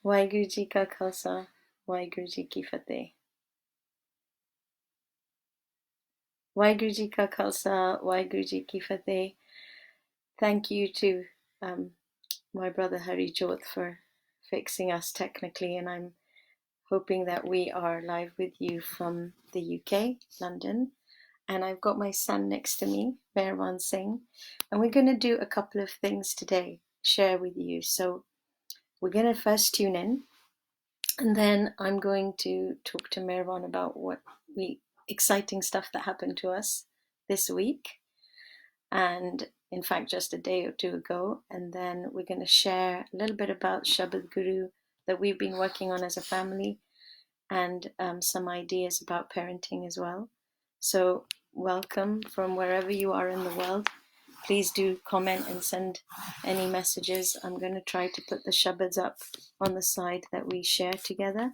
Waheguru Ji Ka Khalsa, Waheguru Ji Ki Fateh. Waheguru Ji Ka Khalsa, Waheguru Ji Ki Fateh. Thank you to my brother Hari Jyoth for fixing us technically, and I'm hoping that we are live with you from the UK, London. And I've got my son next to me, Meherwan Singh, and we're going to do a couple of things today, share with you. So we're going to first tune in, and then I'm going to talk to Meherwan about what exciting stuff that happened to us this week, and in fact just a day or two ago. And then we're going to share a little bit about Shabad Guru that we've been working on as a family, and some ideas about parenting as well. So welcome from wherever you are in the world. Please do comment and send any messages. I'm going to try to put the Shabads up on the side that we share together,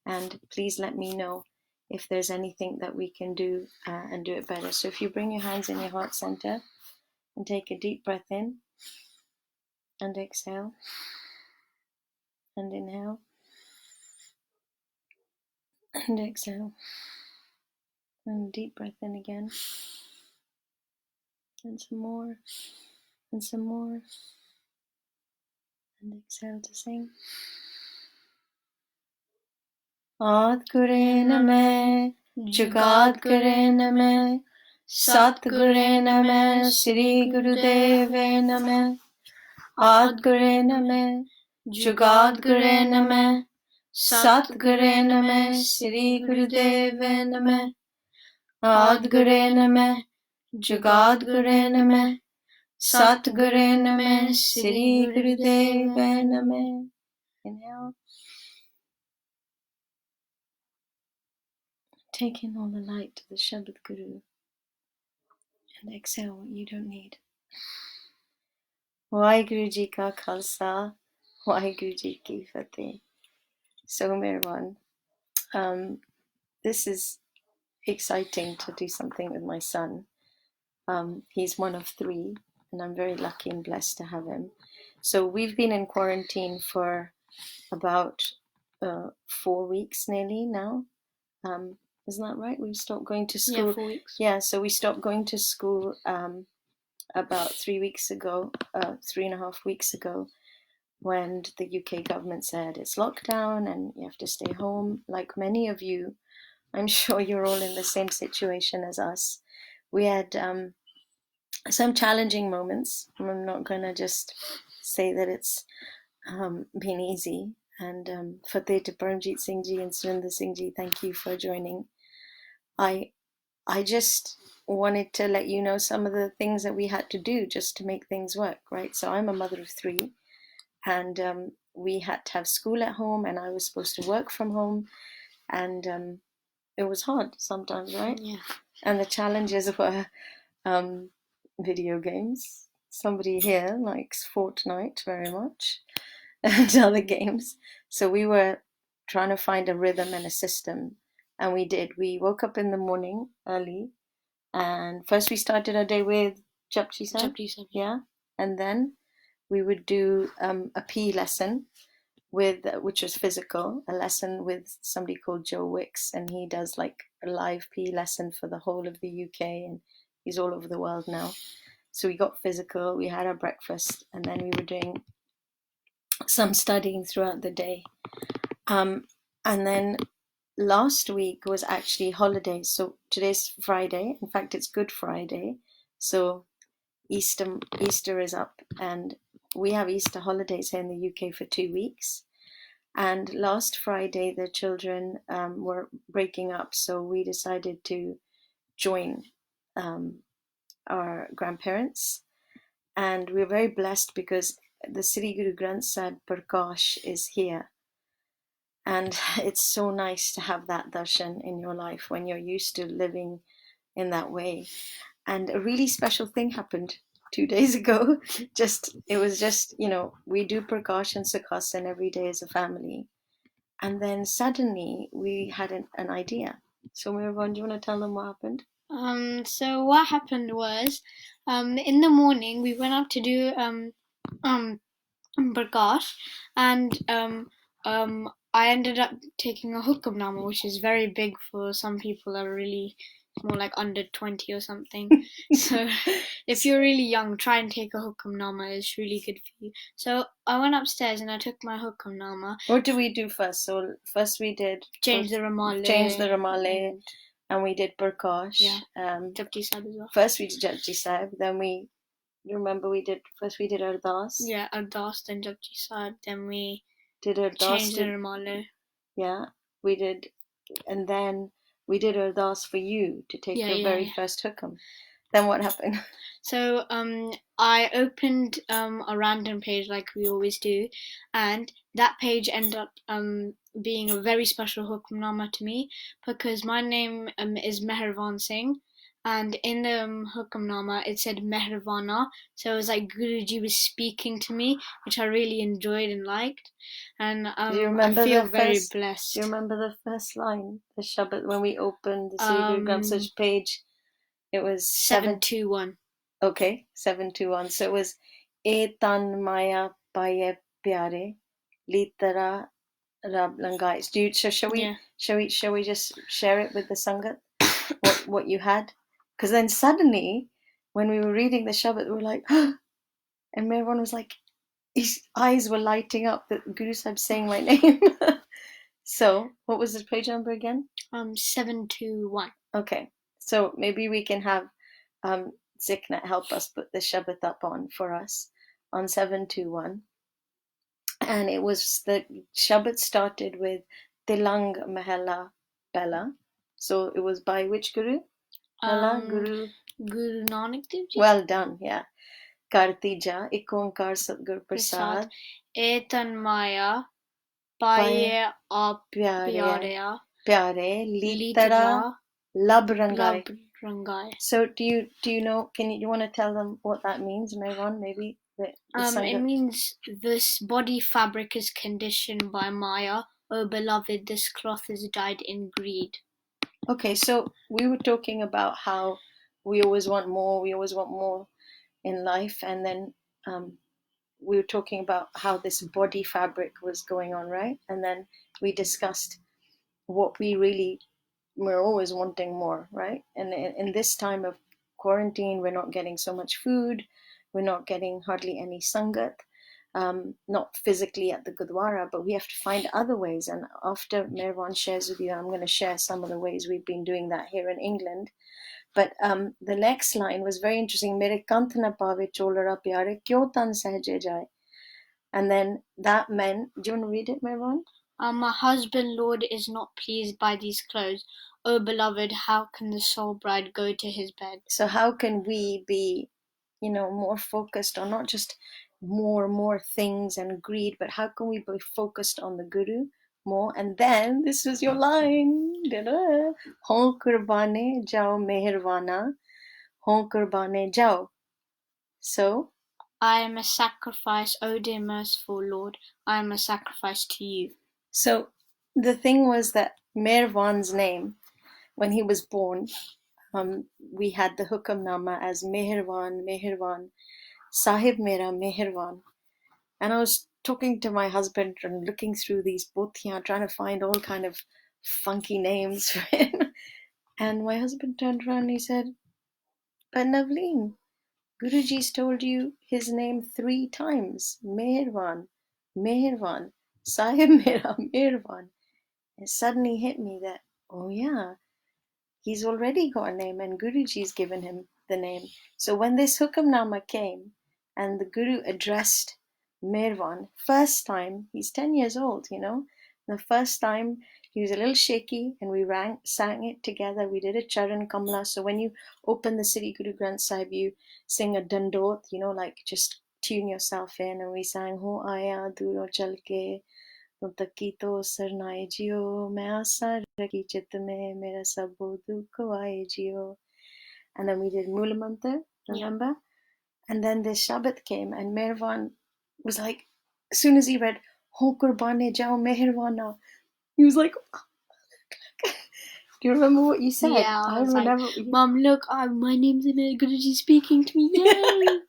and please let me know if there's anything that we can do and do it better. So if you bring your hands in your heart center and take a deep breath in and exhale and inhale and exhale and deep breath in again and some more and some more, and exhale to sing. Aad Gure Name, Jagad Gure Name, Sat Gure Name, Siri Gurudev Name. Aad Gure Name, Jagad Gure Name, Sat Gure Name, Siri Gurudev Name. Aad Gure Name, Jagad Gure Name, Sat Gure Name, Siri Gurudev Name. Inhale. Take in all the light of the Shabad Guru, and exhale what you don't need. Waheguru Ji Ka Khalsa, Waheguru Ji Ki Fateh. So Meherwan, this is exciting to do something with my son. He's one of 3, and I'm very lucky and blessed to have him. So we've been in quarantine for about 4 weeks nearly now. Isn't that right? We stopped going to school. Yeah, 4 weeks. Yeah, so we stopped going to school about 3 weeks ago, 3.5 weeks ago, when the UK government said it's lockdown and you have to stay home. Like many of you, I'm sure you're all in the same situation as us. We had some challenging moments. I'm not going to just say that it's been easy. And Fateh to Paramjit Singh Ji and Surinder Singh Ji, thank you for joining. I just wanted to let you know some of the things that we had to do just to make things work, right? So I'm a mother of 3, and we had to have school at home, and I was supposed to work from home, and it was hard sometimes, right? Yeah. And the challenges were video games. Somebody here likes Fortnite very much, and other games. So we were trying to find a rhythm and a system, and we did. We woke up in the morning early, and first we started our day with Japji Sahib. Yeah, and then we would do a PE lesson which was physical, a lesson with somebody called Joe Wicks, and he does like a live PE lesson for the whole of the UK, and he's all over the world now. So we got physical, we had our breakfast, and then we were doing some studying throughout the day. And then last week was actually holidays. So today's Friday. In fact, it's Good Friday. So Easter is up, and we have Easter holidays here in the UK for 2 weeks. And last Friday, the children were breaking up, so we decided to join our grandparents. And we're very blessed because the Sri Guru Granth Sahib Prakash is here. And it's so nice to have that darshan in your life when you're used to living in that way. And a really special thing happened 2 days ago. It was just, we do Prakash and Sukhasan every day as a family. And then suddenly we had an idea. So Meherwan, do you want to tell them what happened? So what happened was, in the morning we went up to do Prakash, and I ended up taking a Hukamnama, which is very big for some people that are really more like under 20 or something. So if you're really young, try and take a Hukamnama. It's really good for you. So I went upstairs and I took my Hukamnama. What do we do first? So first we did Change the Ramale. And we did Burkosh. Yeah. Japji Sahib as well. First we did Japji Sahib, then we did Ardas. Yeah, Ardas, then Japji Sahib, then we did Ardas. Changed the Ramale. Yeah, we did, and then we did Ardas for you to take your very first hukam. Then what happened? So I opened a random page like we always do, and that page ended up being a very special Hukamnama to me because my name is Mehervan Singh, and in the Hukamnama it said Mehervana, so it was like Guruji was speaking to me, which I really enjoyed and liked, and I feel very blessed. Do you remember the first line, the Shabad, when we opened the Siri Guru Granth page? It was 721. Okay, 721. So it was E tan maya paye pyare litara rab langai. So shall we just share it with the Sangat? what you had? Because then suddenly, when we were reading the Shabad, we were like, and everyone was like, his eyes were lighting up that Guru Sahib saying my name. So what was the page number again? 721. Okay, so maybe we can have SikhNet help us put the Shabad up for us on 721. And it was, the Shabad started with Tilang Mahela Bella. So it was by which Guru? Guru Nanak Dev Ji. Well done, yeah. Kartija, Ikonkar Satgur Prasad. Etan Maya, Paye Pyare, Litara, Lab Rangai. So do you know, you want to tell them what that means, Mehervan, maybe? It means this body fabric is conditioned by Maya. O beloved, this cloth is dyed in greed. Okay, so we were talking about how we always want more in life, and then we were talking about how this body fabric was going on, right? And then we discussed what we're always wanting more, right? And in this time of quarantine, we're not getting so much food, we're not getting hardly any Sangat, not physically at the Gurdwara, but we have to find other ways. And after Mehervan shares with you, I'm going to share some of the ways we've been doing that here in England. But the next line was very interesting. Mere kanth na pave cholara pyare, kyo tan sahje jaye. And then that meant, do you want to read it, Mehervan? My husband, Lord, is not pleased by these clothes. O beloved, how can the soul bride go to his bed? So how can we be, more focused on not just more things and greed, but how can we be focused on the Guru more? And then this was your line. Hon Gurbani jao mehervana, hon Gurbani jao. So I am a sacrifice, O dear merciful Lord. I am a sacrifice to you. So the thing was that Mehervan's name, when he was born, we had the Hukamnama as Mehervan, Sahib Mera Mehervan. And I was talking to my husband and looking through these bothiyan, trying to find all kind of funky names for him. And my husband turned around and he said, but Navleen, Guruji's told you his name 3 times. Mehervan, Mehervan, Sahib Mera Mehervan. It suddenly hit me that, oh yeah, he's already got a name and Guruji's given him the name. So when this Hukamnama came and the Guru addressed Mehervan, first time, he's 10 years old, the first time he was a little shaky and we sang it together. We did a Charan Kamla. So when you open the Siri Guru Granth Sahib, you sing a dandot, like just tune yourself in, and we sang Ho Aya Duro Chalke तकी तो सरनाए जियो मैं आशा रखी चित में मेरा सब दुख आए जियो. And then we did Mula Mantra, remember? Yeah. And then this Shabad came and Mehervan was like, as soon as he read Ho Gurbani jao Mehervana, he was like, do you remember what you said? Yeah, I was like, Mom, look, my name's in it, Guruji speaking to me, yay!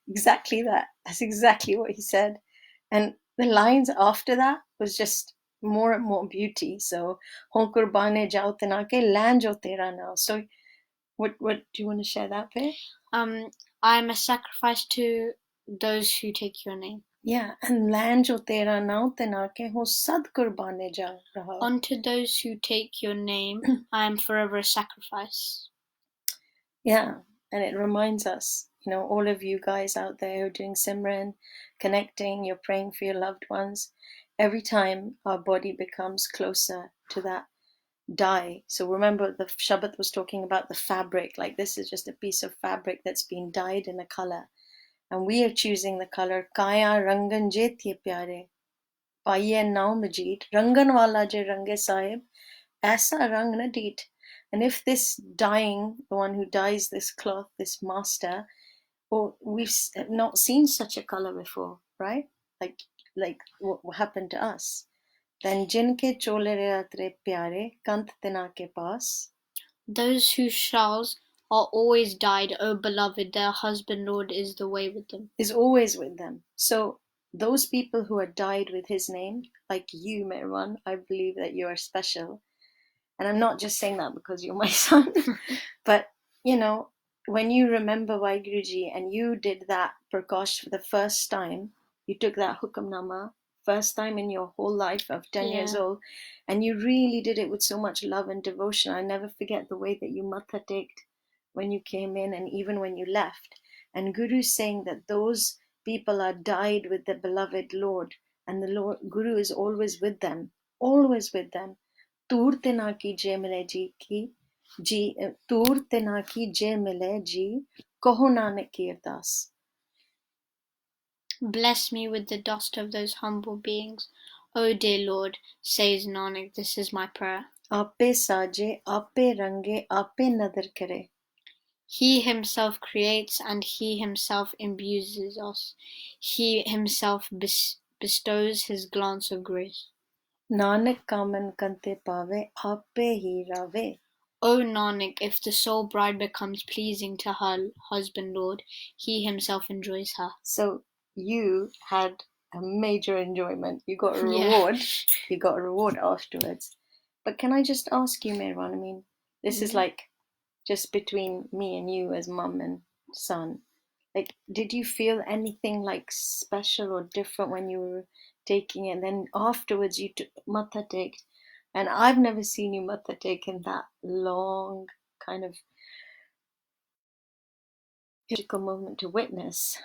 Exactly that. That's exactly what he said. And the lines after that was just more and more beauty. So Hon Qurbane Jao Tanake Land Jo Tera Now. So what do you want to share that bit? I am a sacrifice to those who take your name. Yeah, and land jo tera naam tenake ho sad qurbane ja raha. Unto those who take your name, I am forever a sacrifice. Yeah, and it reminds us, you know, all of you guys out there who are doing Simran, connecting, you're praying for your loved ones. Every time our body becomes closer to that dye. So remember, the Shabad was talking about the fabric, like this is just a piece of fabric that's been dyed in a color. And we are choosing the color Kaya Rangan Jetiye Pyare. Paiye Now Majid, Rangan Wala Je Range Sahib, Aisa Rang Na Deet. And if this dyeing, the one who dyes this cloth, this master, or we've not seen such a color before, right? Like what happened to us. Then Jinke Chole Atre Pyare, Kant Tina Ke Paas. Those whose shawls are always dyed, O beloved, their husband Lord is the way with them. Is always with them. So those people who are dyed with his name, like you, Merwan, I believe that you are special. And I'm not just saying that because you're my son, but you know, when you remember Vaiguruji and you did that Prakash for the first time, you took that Hukamnama, first time in your whole life of 10 years old, and you really did it with so much love and devotion. I never forget the way that you matha teked when you came in and even when you left. And Guru's saying that those people are dyed with the beloved Lord, and the Lord Guru is always with them, always with them. तूर तना की जय मिले जी की जी तूर तना की जय मिले जी कहो नानक की अरदास. Bless me with the dust of those humble beings, O dear Lord, says Nanak, this is my prayer. आपे साजे आपे रंगे आपे नदर करे. He himself creates and he himself imbues us. He himself bestows his glance of grace. Nanak कामन कंते पावे आपे ही रावे. O Nanak, if the soul bride becomes pleasing to her husband Lord, he himself enjoys her. So you had a major enjoyment. You got a reward. You got a reward afterwards. But can I just ask you, Mirwan? I mean, this is like just between me and you as mum and son. Like, did you feel anything like special or different when you were taking it? And then afterwards, you took matha take, and I've never seen you matha take in that long kind of magical moment to witness.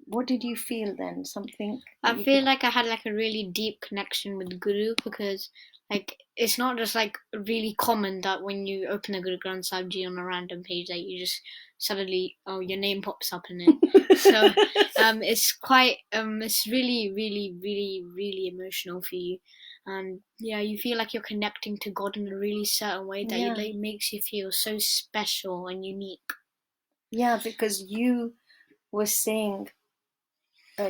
What did you feel then? Something? I feel like I had like a really deep connection with Guru, because like it's not just like really common that when you open the Guru Granth Sahib Ji on a random page that you just suddenly your name pops up in it. So it's quite it's really really emotional for you, and yeah, you feel like you're connecting to God in a really certain way that it like makes you feel so special and unique. Yeah, because you were saying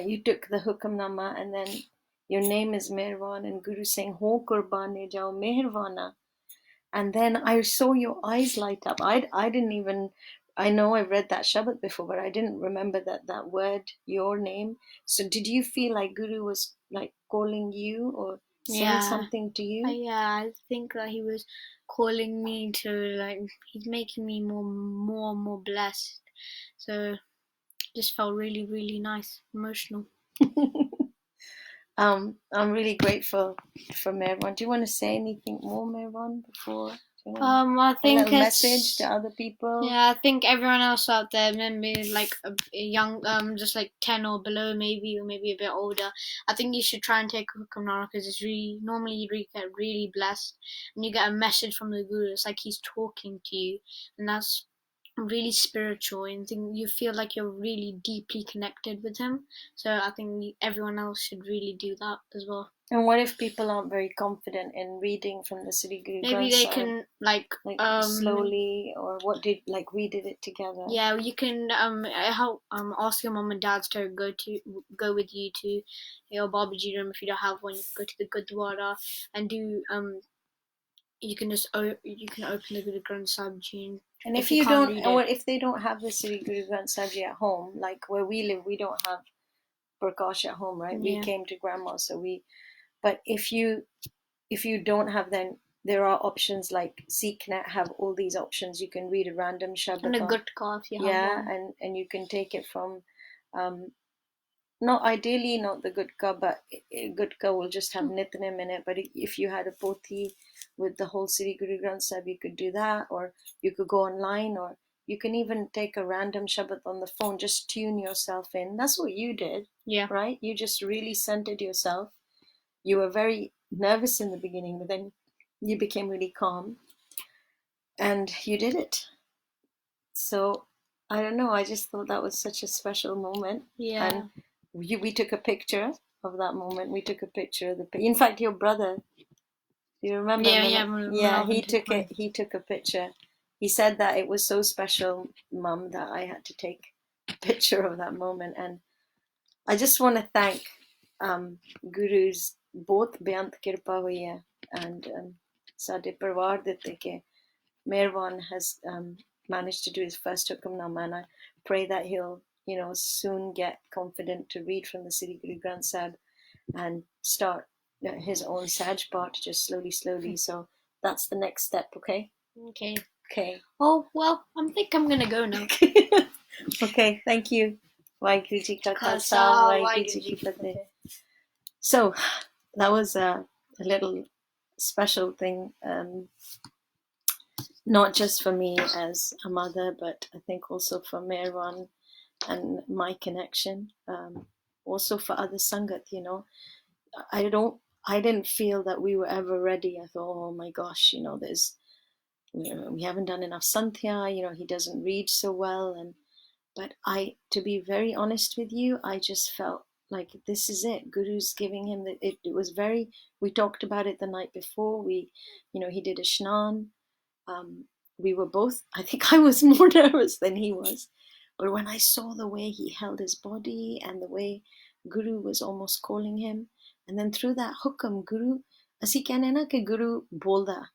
you took the Hukamnama and then your name is Mehirwan, and Guru saying Ho Qurbane Jao Mehirwana. And then I saw your eyes light up. I didn't even, I know I've read that Shabad before, but I didn't remember that word, your name. So did you feel like Guru was like calling you or saying something to you? Yeah, I think that he was calling me to, like, he's making me more blessed. So just felt really, really nice, emotional. I'm really grateful for Merwan. Do you want to say anything more, Merwan, before? I think a message to other people. Yeah, I think everyone else out there, maybe like a young, just like 10 or below, maybe, or maybe a bit older. I think you should try and take Hukamnama, because it's really normally you get really blessed, and you get a message from the Guru. It's like he's talking to you, and that's really spiritual, and you feel like you're really deeply connected with him. So I think everyone else should really do that as well. And what if people aren't very confident in reading from the Siri Guru Granth? Maybe they can like slowly, or what did like we did it together. Yeah, you can help ask your mom and dad to go with you to your Babaji room if you don't have one. You can go to the Gurdwara and do you can open the Guru Granth Sahib Ji. And if you don't, or if they don't have the Siri Guru Granth Sahib Ji at home, like where we live, we don't have Prakash at home, right? We Yeah. came to grandma, but if you don't have, then there are options like SikhNet have all these options. You can read a random And Shabad. a gutka if you have Yeah, one. and you can take it from, not ideally not the gutka, but gutka will just have nitnem in it. But if you had a poti with the whole Siri Guru Granth Sahib, you could do that, or you could go online, or you can even take a random Shabad on the phone, just tune yourself in. That's what you did, Yeah. right? You just really centered yourself. You were very nervous in the beginning, but then you became really calm and you did it. So I don't know, I just thought that was such a special moment. Yeah. And we took a picture of that moment. We took a picture of in fact, your brother, do you remember? Yeah, he took a picture. He said that it was so special, Mum, that I had to take a picture of that moment. And I just want to thank Guru's both Beant Kirpa hui hai and Sade Parvar Ditte ke Mehrwan has managed to do his first Hukamnama, and I pray that he'll, soon get confident to read from the Siri Guru Granth Sahib and start his own Saj part just slowly. So that's the next step, okay? Okay. Okay. Oh, well, I think I'm gonna go now. Okay, thank you. Waheguru Ji Ka Khalsa, Waheguru Ji Ki Fateh. So that was a little special thing, not just for me as a mother, but I think also for Mehrwan and my connection, also for other Sangat. I didn't feel that we were ever ready. I thought, oh my gosh, we haven't done enough Santhya, he doesn't read so well. But to be very honest with you, I just felt like this is it. Guru's giving him it was we talked about it the night before. He did a shnan. We were both, I think I was more nervous than he was. But when I saw the way he held his body and the way Guru was almost calling him, and then through that hukam, Guru, ਅਸੀਂ ਕਹਿੰਦੇ ਨਾ ਕਿ ਗੁਰੂ ਬੋਲਦਾ,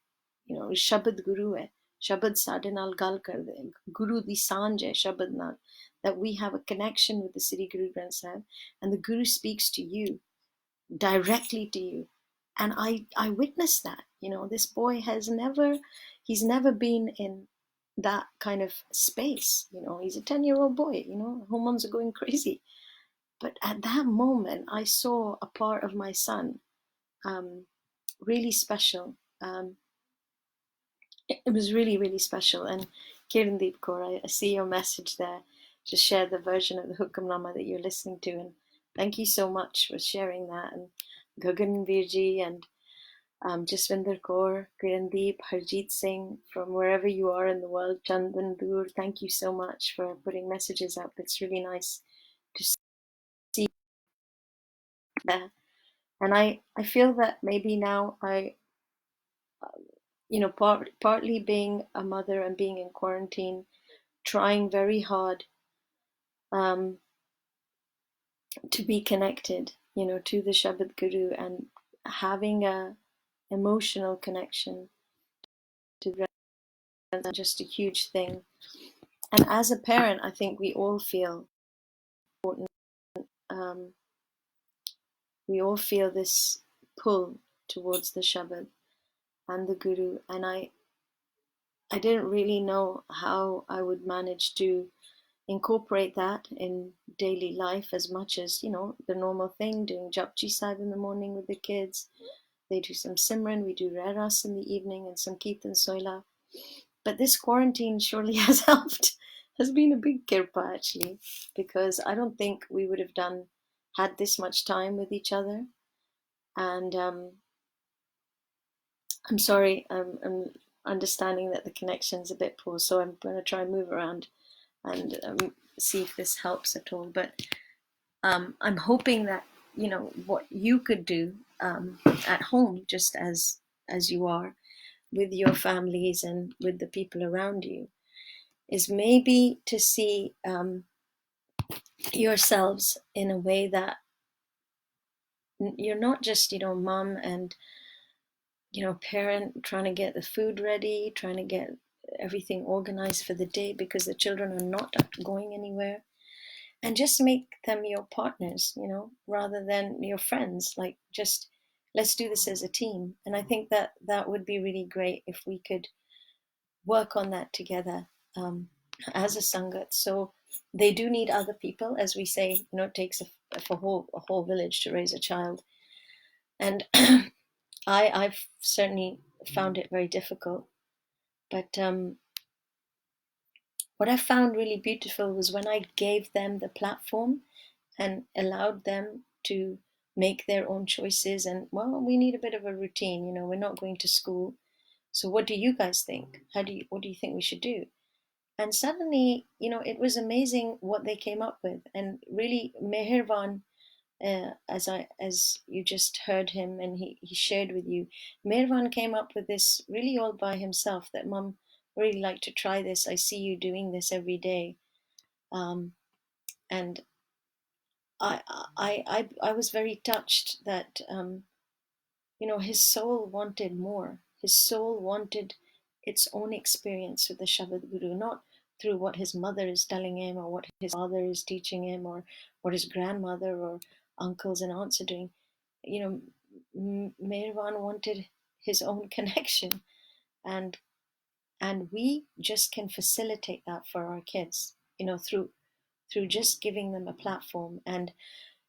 ਸ਼ਬਦ ਗੁਰੂ ਹੈ, ਸ਼ਬਦ ਸਾਡੇ ਨਾਲ ਗੱਲ ਕਰਦੇ, ਗੁਰੂ ਦੀ ਸਾਂਝ ਹੈ ਸ਼ਬਦ ਨਾਲ, that we have a connection with the Siri Guru Granth Sahib, and the Guru speaks to you, directly to you. And I witnessed that. This boy he's never been in that kind of space. He's a 10-year-old boy, hormones are going crazy. But at that moment, I saw a part of my son, really special. It was really, really special. And Kirandeep Kaur, I see your message there. Just share the version of the Hukamnama that you're listening to. And thank you so much for sharing that. And Gagan Virji and Jaswinder Kaur, Kirandeep, Harjeet Singh, from wherever you are in the world, Chandan Dur, thank you so much for putting messages up. It's really nice to see that. And I feel that maybe now partly being a mother and being in quarantine, trying very hard to be connected, to the Shabad Guru and having a emotional connection to Granth, just a huge thing. And as a parent, I think we all feel important. We all feel this pull towards the Shabad and the Guru, and I didn't really know how I would manage to incorporate that in daily life as much as, the normal thing, doing Japji Sahib in the morning with the kids. They do some Simran, we do Reras in the evening and some Kirtan Soila. But this quarantine surely has helped, has been a big kirpa actually, because I don't think we would have had this much time with each other. And I'm sorry, I'm understanding that the connection's a bit poor, so I'm going to try and move around and see if this helps at all. But I'm hoping that, what you could do at home, just as you are, with your families and with the people around you, is maybe to see yourselves in a way that you're not just, mom and, parent trying to get the food ready, trying to get everything organized for the day because the children are not going anywhere. and just make them your partners, rather than your friends. Like, just let's do this as a team. And I think that that would be really great if we could work on that together, as a Sangat. So they do need other people, as we say, it takes a whole village to raise a child. And I've certainly found it very difficult. But what I found really beautiful was when I gave them the platform and allowed them to make their own choices. And, well, we need a bit of a routine, we're not going to school. So what do you guys think? What do you think we should do? And suddenly, it was amazing what they came up with. And really, Mehervan, as you just heard him and he shared with you, Mehervan came up with this really all by himself, that Mum, really like to try this. I see you doing this every day. And I was very touched that, his soul wanted more. His soul wanted its own experience with the Shabad Guru, not through what his mother is telling him or what his father is teaching him or what his grandmother or uncles and aunts are doing. Mehervan wanted his own connection, and we just can facilitate that for our kids, through just giving them a platform. And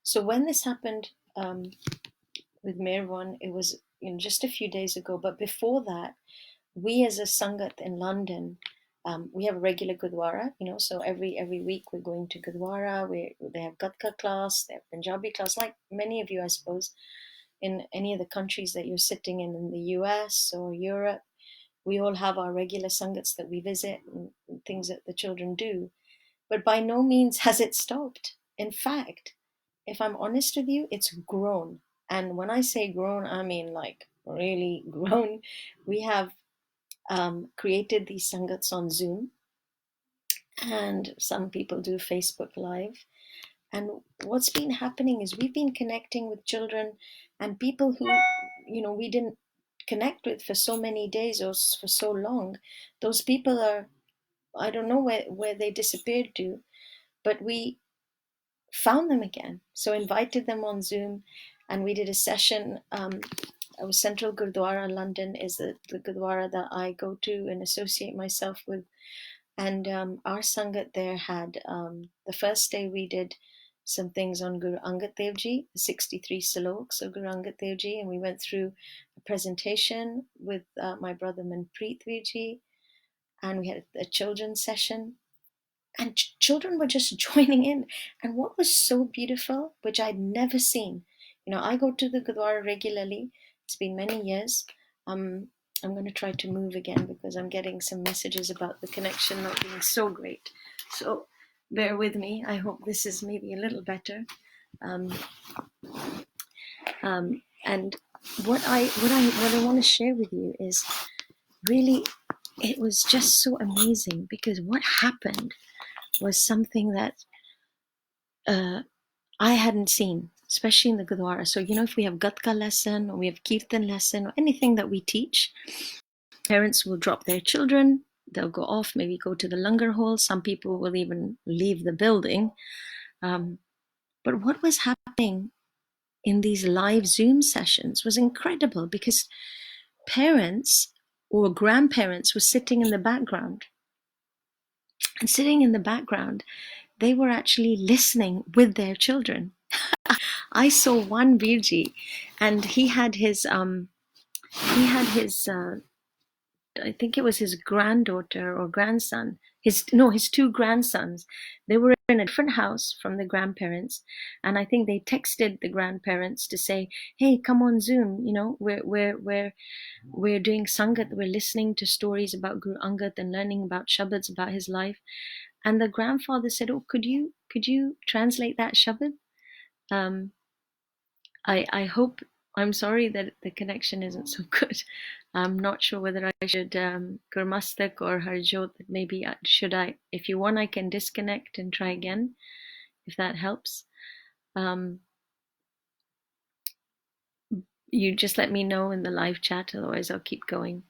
so when this happened, with Mehervan, it was just a few days ago. But before that, we as a Sangat in London, we have a regular Gurdwara, so every week we're going to Gurdwara. They have Katha class, they have Punjabi class, like many of you, I suppose, in any of the countries that you're sitting in the US or Europe. We all have our regular Sangats that we visit and things that the children do. But by no means has it stopped. In fact, if I'm honest with you, it's grown. And when I say grown, I mean like really grown. We have created these Sangats on Zoom, and some people do Facebook Live. And what's been happening is we've been connecting with children and people who, we didn't connect with for so many days or for so long. Those people are, I don't know where they disappeared to, but we found them again. So invited them on Zoom, and we did a session. Central Gurdwara London is the Gurdwara that I go to and associate myself with. And our Sangat there had, the first day we did some things on Guru Angad Dev Ji, the 63 sloks of Guru Angad Dev Ji, and we went through a presentation with my brother Manpreet Veer Ji, and we had a children's session, and children were just joining in. And what was so beautiful, which I'd never seen, I go to the Gurdwara regularly. It's been many years. I'm going to try to move again because I'm getting some messages about the connection not being so great. So bear with me. I hope this is maybe a little better. And what I want to share with you is really, it was just so amazing, because what happened was something that I hadn't seen, especially in the Gurdwara. So, if we have Gatka lesson or we have Kirtan lesson or anything that we teach, parents will drop their children, they'll go off, maybe go to the langar hall. Some people will even leave the building. But what was happening in these live Zoom sessions was incredible, because parents or grandparents were sitting in the background. And sitting in the background, they were actually listening with their children. I saw one Virji, and he had his I think it was his granddaughter or grandson, his two grandsons. They were in a different house from the grandparents, and I think they texted the grandparents to say, "Hey, come on Zoom. We're doing Sangat. We're listening to stories about Guru Angad and learning about Shabads about his life." And the grandfather said, "Oh, could you translate that Shabad?" I hope, I'm sorry that the connection isn't so good. I'm not sure whether I should Gurmastak or Harjot. Maybe should I? If you want, I can disconnect and try again, if that helps. You just let me know in the live chat, otherwise I'll keep going.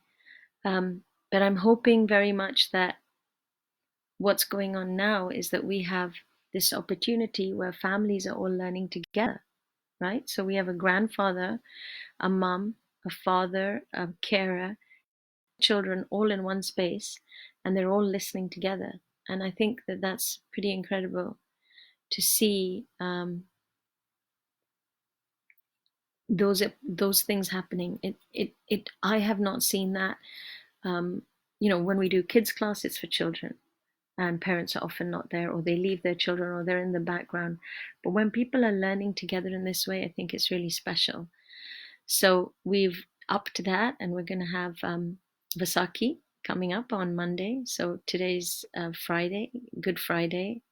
But I'm hoping very much that what's going on now is that we have this opportunity where families are all learning together, right? So we have a grandfather, a mum, a father, a carer, children all in one space, and they're all listening together. And I think that that's pretty incredible to see those things happening. I have not seen that. When we do kids class, it's for children, and parents are often not there, or they leave their children, or they're in the background. But when people are learning together in this way, I think it's really special. So we've upped that, and we're going to have Vaisakhi coming up on Monday. So today's Friday, Good Friday,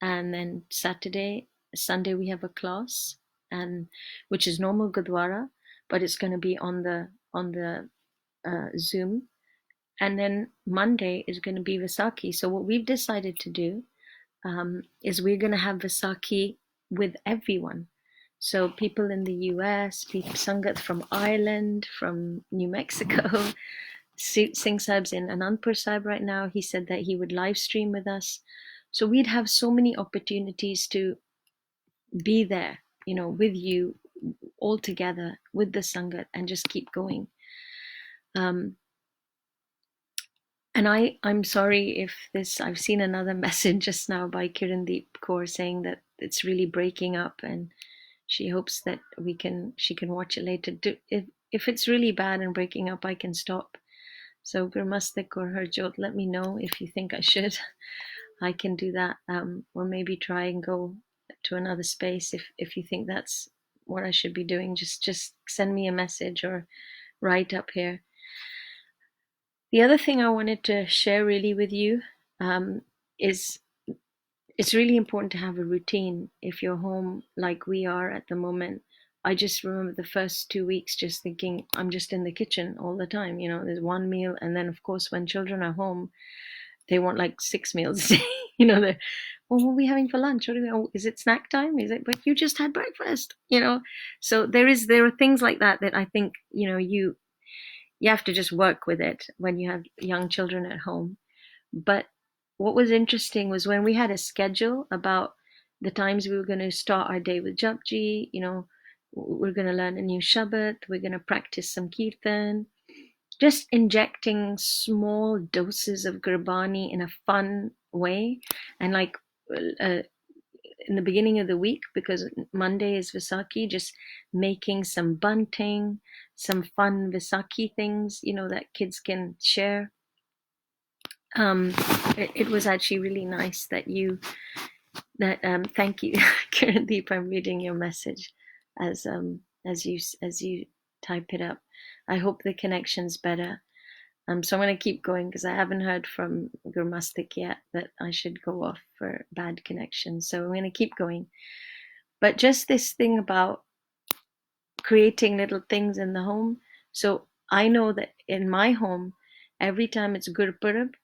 and then Sunday we have a class, and which is normal Gurdwara, but it's going to be on the Zoom. And then Monday is going to be Vaisakhi. So what we've decided to do is we're going to have Vaisakhi with everyone. So people in the US, people Sangat from Ireland, from New Mexico, Singh Sahib's in Anandpur Sahib right now. He said that he would live stream with us. So we'd have so many opportunities to be there, with you all together with the Sangat and just keep going. And I'm sorry if I've seen another message just now by Kirandeep Kaur saying that it's really breaking up, and she hopes that she can watch it later. If it's really bad and breaking up, I can stop. So Gurmastik or Harjot, let me know if you think I should. I can do that, or maybe try and go to another space if you think that's what I should be doing. Just send me a message or write up here. The other thing I wanted to share really with you is it's really important to have a routine if you're home like we are at the moment. I just remember the first 2 weeks just thinking I'm just in the kitchen all the time. There's one meal, and then of course when children are home, they want like 6 meals a day. They're, what are we having for lunch? Is it snack time? Is it? But you just had breakfast. So there are things like that I think you have to just work with it when you have young children at home. But what was interesting was when we had a schedule about the times we were going to start our day with Japji, we're going to learn a new Shabad, we're going to practice some Kirtan, just injecting small doses of Gurbani in a fun way. And like in the beginning of the week, because Monday is Vaisakhi, just making some bunting, some fun Vaisakhi things, that kids can share. It was actually really nice thank you, Kirandeep. I'm reading your message as you type it up. I hope the connection's better. So I'm going to keep going because I haven't heard from Gurmastik yet that I should go off for bad connection. So I'm going to keep going. But just this thing about creating little things in the home. So I know that in my home, every time it's Gurpurab,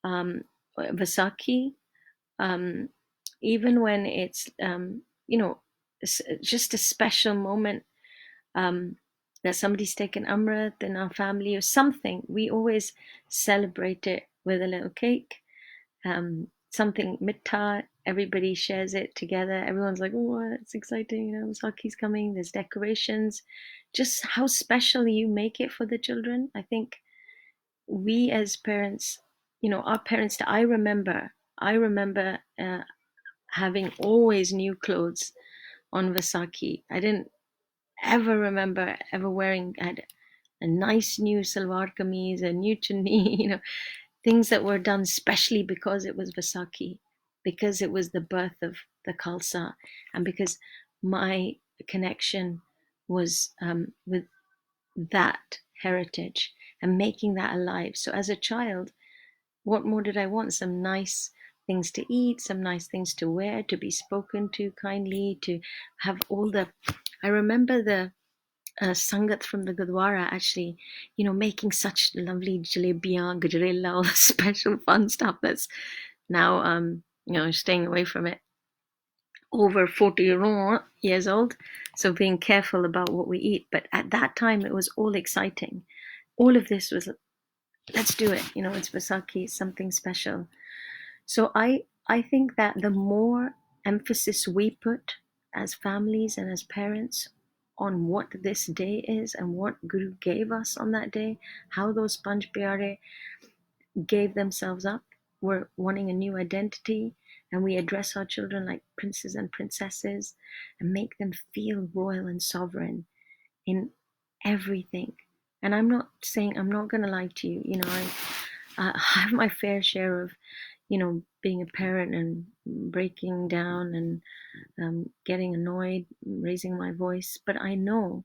Vaisakhi, even when it's just a special moment, that somebody's taken Amrit in our family or something, we always celebrate it with a little cake, something mittha, everybody shares it together. Everyone's like, oh, it's exciting, Vaisakhi's coming, there's decorations. Just how special you make it for the children. I think we as parents, our parents, I remember having always new clothes on Vaisakhi. I didn't ever remember ever wearing a nice new salwar kameez, a new chunni, things that were done specially because it was Vaisakhi, because it was the birth of the Khalsa, and because my connection was with that heritage and making that alive. So as a child, what more did I want? Some nice things to eat, some nice things to wear, to be spoken to kindly, to have all the... I remember the Sangat from the Gurdwara actually, making such lovely jalebiyan, gajarela, all the special fun stuff that's now, staying away from it. Over 40 years old, so being careful about what we eat. But at that time, it was all exciting. All of this was, let's do it. It's Vaisakhi, something special. So I I think that the more emphasis we put as families and as parents on what this day is and what Guru gave us on that day, how those Panch Pyare gave themselves up, were wanting a new identity, and we address our children like princes and princesses and make them feel royal and sovereign in everything. And I'm not saying, I'm not going to lie to you, I have my fair share of, being a parent and breaking down and getting annoyed, raising my voice. But I know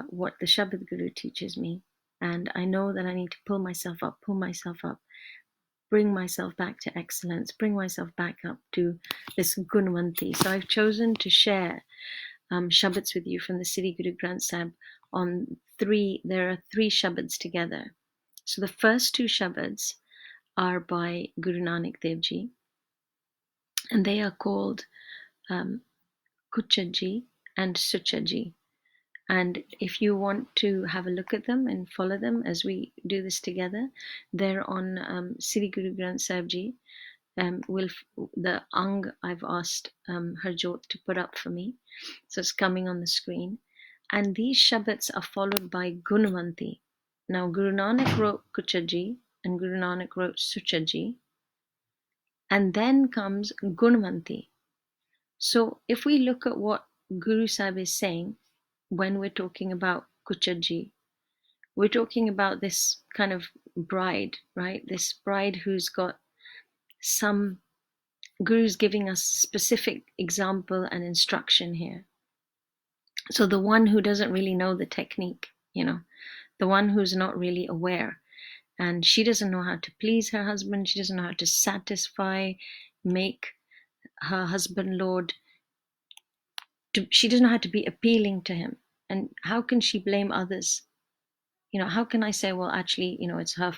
what the Shabad Guru teaches me. And I know that I need to pull myself up, bring myself back to excellence, bring myself back up to this Gunwanti. So I've chosen to share Shabads with you from the Siri Guru Granth Sahib there are three Shabads together. So the first two Shabads are by Guru Nanak Dev Ji, and they are called Kuchaji and Suchaji. And if you want to have a look at them and follow them as we do this together, they're on Siri Guru Granth Sahib Ji. The Ang I've asked Harjot to put up for me, so it's coming on the screen. And these Shabads are followed by Gunwanti. Now Guru Nanak wrote Kuchaji and Guru Nanak wrote Suchaji, and then comes Gunwanti. So if we look at what Guru Sahib is saying when we're talking about Kuchaji, we're talking about this kind of bride, right? This bride who's got some Guru's giving us specific example and instruction here. So the one who doesn't really know the technique, the one who's not really aware, and she doesn't know how to please her husband, she doesn't know how to satisfy, make her husband Lord, she doesn't know how to be appealing to him. And how can she blame others? How can I say, well, actually, it's her